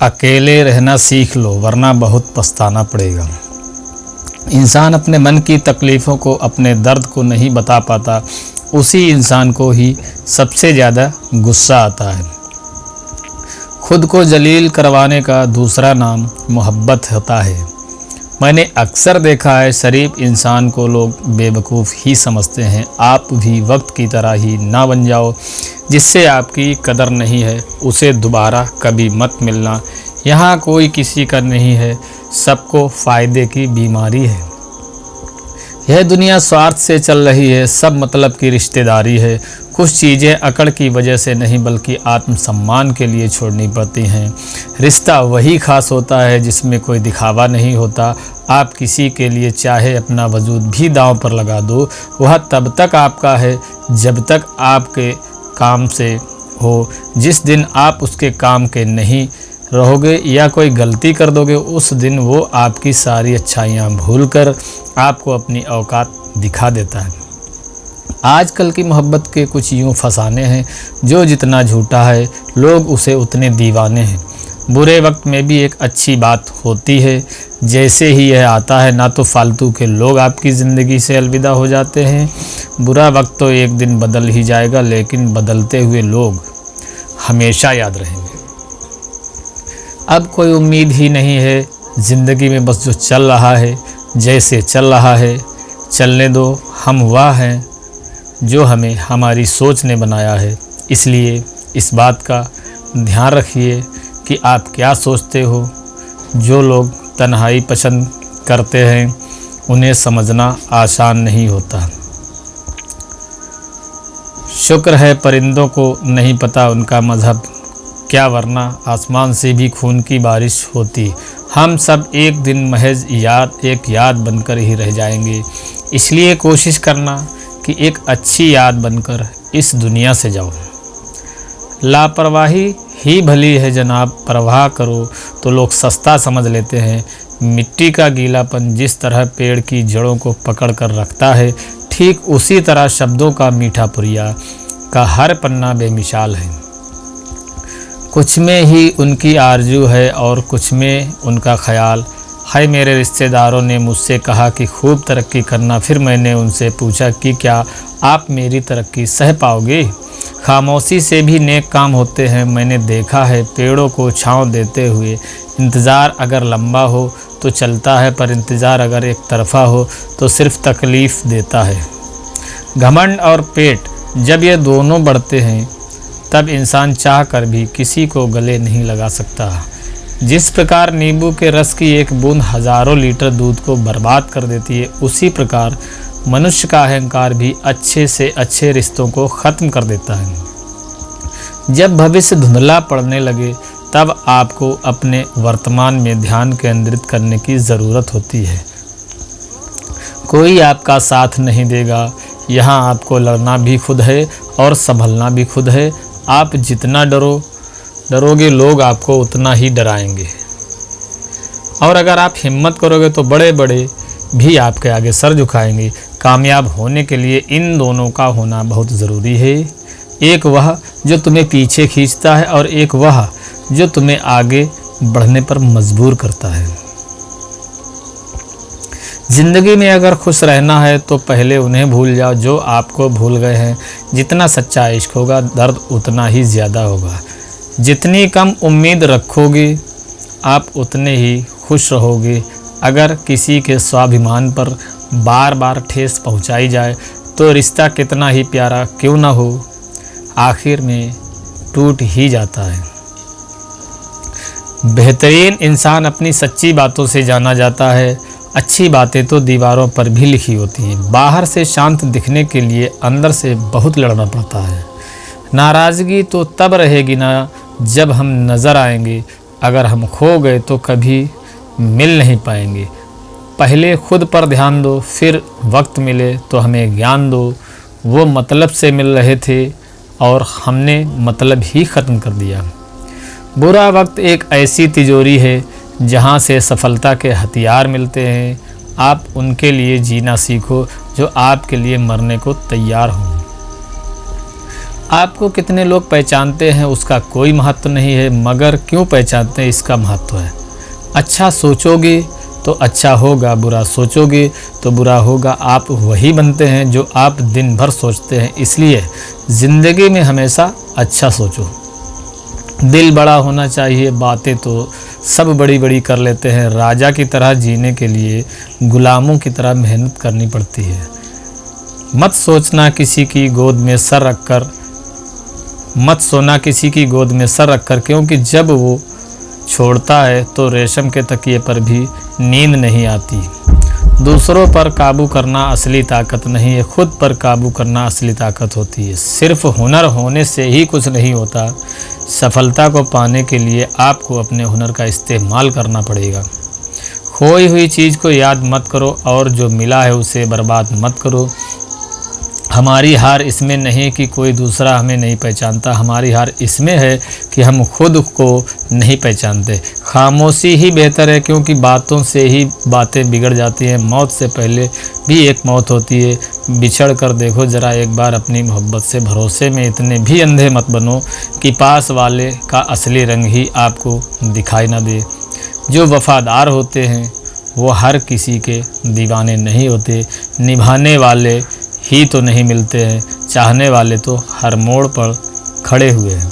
अकेले रहना सीख लो वरना बहुत पछताना पड़ेगा। इंसान अपने मन की तकलीफ़ों को, अपने दर्द को नहीं बता पाता, उसी इंसान को ही सबसे ज़्यादा गुस्सा आता है। खुद को जलील करवाने का दूसरा नाम मोहब्बत होता है। मैंने अक्सर देखा है, शरीफ इंसान को लोग बेवकूफ़ ही समझते हैं। आप भी वक्त की तरह ही ना बन जाओ। जिससे आपकी कदर नहीं है उसे दोबारा कभी मत मिलना। यहाँ कोई किसी का नहीं है, सबको फ़ायदे की बीमारी है। यह दुनिया स्वार्थ से चल रही है, सब मतलब की रिश्तेदारी है। कुछ चीज़ें अकड़ की वजह से नहीं बल्कि आत्मसम्मान के लिए छोड़नी पड़ती हैं। रिश्ता वही खास होता है जिसमें कोई दिखावा नहीं होता। आप किसी के लिए चाहे अपना वजूद भी दांव पर लगा दो, वह तब तक आपका है जब तक आपके काम से हो। जिस दिन आप उसके काम के नहीं रहोगे या कोई गलती कर दोगे, उस दिन वो आपकी सारी अच्छाइयाँ भूलकर आपको अपनी औकात दिखा देता है। आजकल की मोहब्बत के कुछ यूँ फसाने हैं, जो जितना झूठा है लोग उसे उतने दीवाने हैं। बुरे वक्त में भी एक अच्छी बात होती है, जैसे ही यह आता है ना तो फालतू के लोग आपकी ज़िंदगी से अलविदा हो जाते हैं। बुरा वक्त तो एक दिन बदल ही जाएगा, लेकिन बदलते हुए लोग हमेशा याद रहेंगे। अब कोई उम्मीद ही नहीं है ज़िंदगी में, बस जो चल रहा है जैसे चल रहा है चलने दो। हम वह हैं जो हमें हमारी सोच ने बनाया है, इसलिए इस बात का ध्यान रखिए कि आप क्या सोचते हो। जो लोग तन्हाई पसंद करते हैं उन्हें समझना आसान नहीं होता। शुक्र है परिंदों को नहीं पता उनका मज़हब क्या, वरना आसमान से भी खून की बारिश होती। हम सब एक दिन महज एक याद बनकर ही रह जाएंगे, इसलिए कोशिश करना कि एक अच्छी याद बनकर इस दुनिया से जाओ। लापरवाही ही भली है जनाब, परवाह करो तो लोग सस्ता समझ लेते हैं। मिट्टी का गीलापन जिस तरह पेड़ की जड़ों को पकड़ कर रखता है, ठीक उसी तरह शब्दों का मीठा पुरिया का हर पन्ना बेमिसाल है। कुछ में ही उनकी आरजू है और कुछ में उनका ख्याल है। मेरे रिश्तेदारों ने मुझसे कहा कि खूब तरक्की करना, फिर मैंने उनसे पूछा कि क्या आप मेरी तरक्की सह पाओगे। खामोशी से भी नेक काम होते हैं। मैंने देखा है पेड़ों को छांव देते हुए। इंतज़ार अगर लंबा हो तो चलता है, पर इंतज़ार अगर एक तरफ़ा हो तो सिर्फ तकलीफ़ देता है। घमंड और पेट जब ये दोनों बढ़ते हैं तब इंसान चाह कर भी किसी को गले नहीं लगा सकता। जिस प्रकार नींबू के रस की एक बूंद हज़ारों लीटर दूध को बर्बाद कर देती है, उसी प्रकार मनुष्य का अहंकार भी अच्छे से अच्छे रिश्तों को ख़त्म कर देता है। जब भविष्य धुंधला पड़ने लगे तब आपको अपने वर्तमान में ध्यान केंद्रित करने की ज़रूरत होती है। कोई आपका साथ नहीं देगा। यहाँ आपको लड़ना भी खुद है और संभलना भी खुद है। आप जितना डरोगे लोग आपको उतना ही डराएंगे, और अगर आप हिम्मत करोगे तो बड़े बड़े भी आपके आगे सर झुकाएंगे। कामयाब होने के लिए इन दोनों का होना बहुत ज़रूरी है। एक वह जो तुम्हें पीछे खींचता है और एक वह जो तुम्हें आगे बढ़ने पर मजबूर करता है। ज़िंदगी में अगर खुश रहना है तो पहले उन्हें भूल जाओ जो आपको भूल गए हैं। जितना सच्चा इश्क होगा दर्द उतना ही ज़्यादा होगा। जितनी कम उम्मीद रखोगे आप उतने ही खुश रहोगे। अगर किसी के स्वाभिमान पर बार बार ठेस पहुंचाई जाए तो रिश्ता कितना ही प्यारा क्यों ना हो, आखिर में टूट ही जाता है। बेहतरीन इंसान अपनी सच्ची बातों से जाना जाता है। अच्छी बातें तो दीवारों पर भी लिखी होती हैं। बाहर से शांत दिखने के लिए अंदर से बहुत लड़ना पड़ता है। नाराज़गी तो तब रहेगी ना जब हम नज़र आएंगे। अगर हम खो गए तो कभी मिल नहीं पाएंगे। पहले खुद पर ध्यान दो, फिर वक्त मिले तो हमें ज्ञान दो। वो मतलब से मिल रहे थे और हमने मतलब ही ख़त्म कर दिया। बुरा वक्त एक ऐसी तिजोरी है जहाँ से सफलता के हथियार मिलते हैं। आप उनके लिए जीना सीखो जो आपके लिए मरने को तैयार हों। आपको कितने लोग पहचानते हैं उसका कोई महत्व नहीं है, मगर क्यों पहचानते हैं इसका महत्व है। अच्छा सोचोगे तो अच्छा होगा, बुरा सोचोगे तो बुरा होगा। आप वही बनते हैं जो आप दिन भर सोचते हैं। इसलिए ज़िंदगी में हमेशा अच्छा सोचो। दिल बड़ा होना चाहिए। बातें तो सब बड़ी बड़ी कर लेते हैं। राजा की तरह जीने के लिए गुलामों की तरह मेहनत करनी पड़ती है। मत सोचना किसी की गोद में सर रखकर, मत सोना किसी की गोद में सर रखकर, क्योंकि जब वो छोड़ता है तो रेशम के तकिए पर भी नींद नहीं आती। दूसरों पर काबू करना असली ताकत नहीं है, खुद पर काबू करना असली ताकत होती है। सिर्फ हुनर होने से ही कुछ नहीं होता। सफलता को पाने के लिए आपको अपने हुनर का इस्तेमाल करना पड़ेगा। खोई हुई चीज़ को याद मत करो और जो मिला है उसे बर्बाद मत करो। हमारी हार इसमें नहीं कि कोई दूसरा हमें नहीं पहचानता, हमारी हार इसमें है कि हम खुद को नहीं पहचानते। खामोशी ही बेहतर है, क्योंकि बातों से ही बातें बिगड़ जाती हैं। मौत से पहले भी एक मौत होती है। बिछड़ कर देखो ज़रा एक बार अपनी मोहब्बत से। भरोसे में इतने भी अंधे मत बनो कि पास वाले का असली रंग ही आपको दिखाई ना दे। जो वफ़ादार होते हैं वो हर किसी के दीवाने नहीं होते। निभाने वाले ही तो नहीं मिलते हैं, चाहने वाले तो हर मोड़ पर खड़े हुए हैं।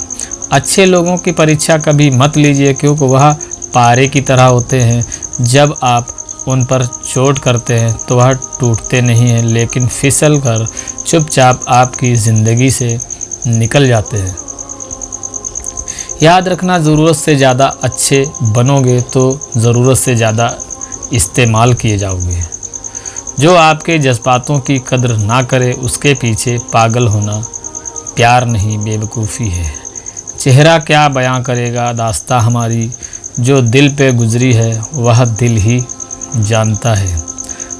अच्छे लोगों की परीक्षा कभी मत लीजिए, क्योंकि वह पारे की तरह होते हैं। जब आप उन पर चोट करते हैं तो वह टूटते नहीं हैं, लेकिन फिसल कर चुपचाप आपकी ज़िंदगी से निकल जाते हैं। याद रखना, ज़रूरत से ज़्यादा अच्छे बनोगे तो ज़रूरत से ज़्यादा इस्तेमाल किए जाओगे। जो आपके जज्बातों की कदर ना करे उसके पीछे पागल होना प्यार नहीं, बेवकूफ़ी है। चेहरा क्या बयां करेगा दास्तां हमारी, जो दिल पे गुजरी है वह दिल ही जानता है।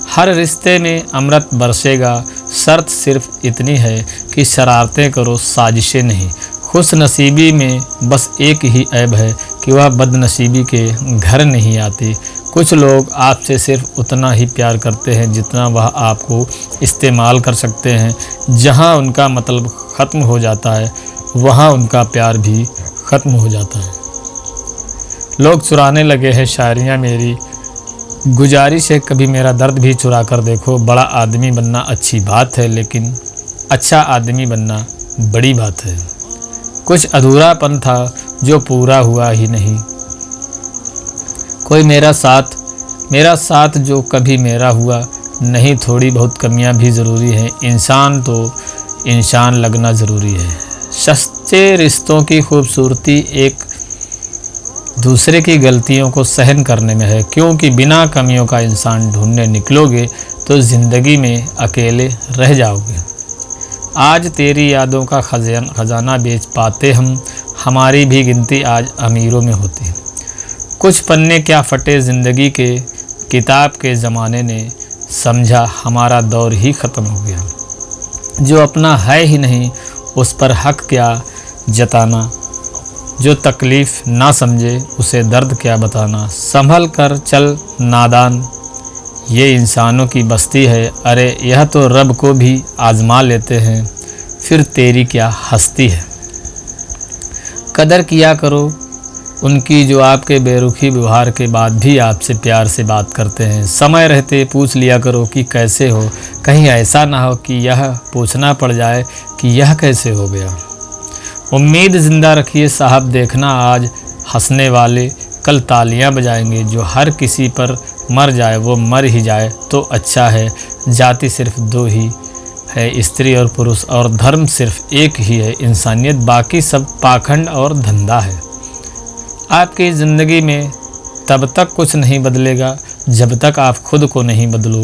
हर रिश्ते में अमृत बरसेगा, शर्त सिर्फ इतनी है कि शरारतें करो, साजिशें नहीं। खुश नसीबी में बस एक ही ऐब है कि वह बदनसीबी के घर नहीं आती। कुछ लोग आपसे सिर्फ उतना ही प्यार करते हैं जितना वह आपको इस्तेमाल कर सकते हैं। जहां उनका मतलब ख़त्म हो जाता है वहां उनका प्यार भी ख़त्म हो जाता है। लोग चुराने लगे हैं शायरियाँ मेरी, गुजारिश है कभी मेरा दर्द भी चुरा कर देखो। बड़ा आदमी बनना अच्छी बात है, लेकिन अच्छा आदमी बनना बड़ी बात है। कुछ अधूरापन था जो पूरा हुआ ही नहीं। कोई मेरा साथ जो कभी मेरा हुआ नहीं। थोड़ी बहुत कमियां भी ज़रूरी हैं, इंसान तो इंसान लगना ज़रूरी है। सच्चे रिश्तों की खूबसूरती एक दूसरे की गलतियों को सहन करने में है, क्योंकि बिना कमियों का इंसान ढूंढने निकलोगे तो ज़िंदगी में अकेले रह जाओगे। आज तेरी यादों का खजाना बेच पाते हम, हमारी भी गिनती आज अमीरों में होती। कुछ पन्ने क्या फटे ज़िंदगी के, किताब के ज़माने ने समझा हमारा दौर ही ख़त्म हो गया। जो अपना है ही नहीं उस पर हक क्या जताना, जो तकलीफ़ ना समझे उसे दर्द क्या बताना। संभल कर चल नादान, ये इंसानों की बस्ती है। अरे यह तो रब को भी आज़मा लेते हैं, फिर तेरी क्या हस्ती है। कदर किया करो उनकी जो आपके बेरुखी व्यवहार के बाद भी आपसे प्यार से बात करते हैं। समय रहते पूछ लिया करो कि कैसे हो, कहीं ऐसा ना हो कि यह पूछना पड़ जाए कि यह कैसे हो गया। उम्मीद ज़िंदा रखिए साहब, देखना आज हंसने वाले कल तालियां बजाएंगे। जो हर किसी पर मर जाए वो मर ही जाए तो अच्छा है। जाति सिर्फ दो ही है, स्त्री और पुरुष, और धर्म सिर्फ एक ही है, इंसानियत। बाकी सब पाखंड और धंधा है। आपकी ज़िंदगी में तब तक कुछ नहीं बदलेगा जब तक आप खुद को नहीं बदलो।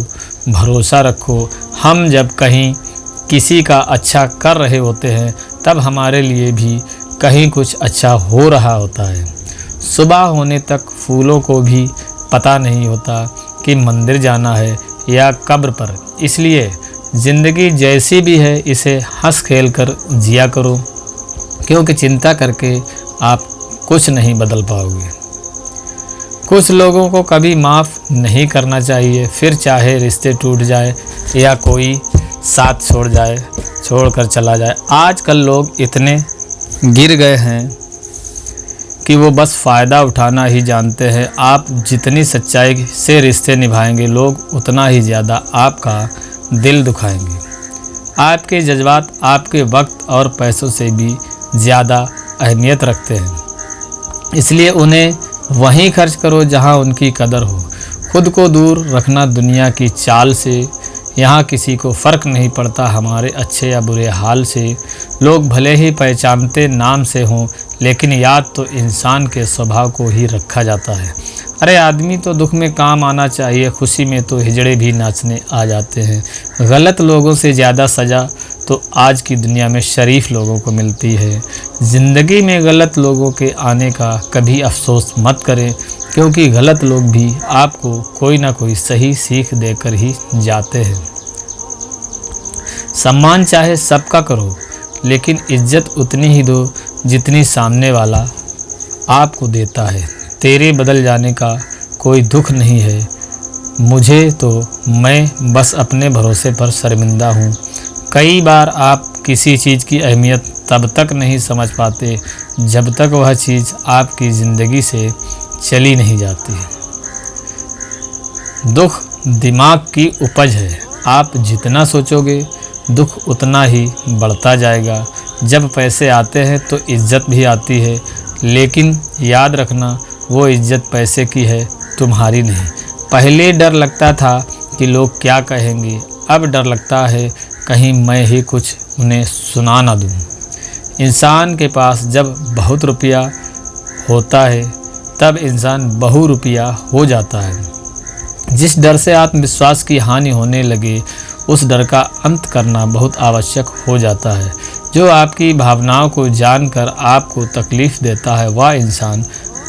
भरोसा रखो, हम जब कहीं किसी का अच्छा कर रहे होते हैं तब हमारे लिए भी कहीं कुछ अच्छा हो रहा होता है। सुबह होने तक फूलों को भी पता नहीं होता कि मंदिर जाना है या कब्र पर। इसलिए ज़िंदगी जैसी भी है इसे हंस खेल कर जिया करो, क्योंकि चिंता करके आप कुछ नहीं बदल पाओगे। कुछ लोगों को कभी माफ़ नहीं करना चाहिए, फिर चाहे रिश्ते टूट जाए या कोई साथ छोड़ जाए। छोड़कर चला जाए। आजकल लोग इतने गिर गए हैं कि वो बस फ़ायदा उठाना ही जानते हैं। आप जितनी सच्चाई से रिश्ते निभाएंगे, लोग उतना ही ज़्यादा आपका दिल दुखाएंगे। आपके जज्बात आपके वक्त और पैसों से भी ज़्यादा अहमियत रखते हैं, इसलिए उन्हें वहीं खर्च करो जहां उनकी कदर हो। खुद को दूर रखना दुनिया की चाल से। यहाँ किसी को फ़र्क नहीं पड़ता हमारे अच्छे या बुरे हाल से। लोग भले ही पहचानते नाम से हों, लेकिन याद तो इंसान के स्वभाव को ही रखा जाता है। अरे आदमी तो दुख में काम आना चाहिए, खुशी में तो हिजड़े भी नाचने आ जाते हैं। गलत लोगों से ज़्यादा सज़ा तो आज की दुनिया में शरीफ लोगों को मिलती है। ज़िंदगी में गलत लोगों के आने का कभी अफसोस मत करें, क्योंकि गलत लोग भी आपको कोई ना कोई सही सीख देकर ही जाते हैं। सम्मान चाहे सबका करो, लेकिन इज्जत उतनी ही दो जितनी सामने वाला आपको देता है। तेरे बदल जाने का कोई दुख नहीं है मुझे तो, मैं बस अपने भरोसे पर शर्मिंदा हूँ। कई बार आप किसी चीज़ की अहमियत तब तक नहीं समझ पाते जब तक वह चीज़ आपकी ज़िंदगी से चली नहीं जाती। दुख दिमाग की उपज है। आप जितना सोचोगे दुख उतना ही बढ़ता जाएगा। जब पैसे आते हैं तो इज्जत भी आती है, लेकिन याद रखना वो इज्जत पैसे की है, तुम्हारी नहीं। पहले डर लगता था कि लोग क्या कहेंगे, अब डर लगता है कहीं मैं ही कुछ उन्हें सुना ना दूँ। इंसान के पास जब बहुत रुपया होता है तब इंसान बहुरुपया हो जाता है। जिस डर से आत्मविश्वास की हानि होने लगे, उस डर का अंत करना बहुत आवश्यक हो जाता है। जो आपकी भावनाओं को जानकर आपको तकलीफ़ देता है, वह इंसान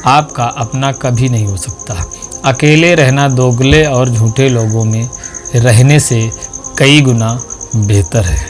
आपका अपना कभी नहीं हो सकता। अकेले रहना दोगले और झूठे लोगों में रहने से कई गुना बेहतर है।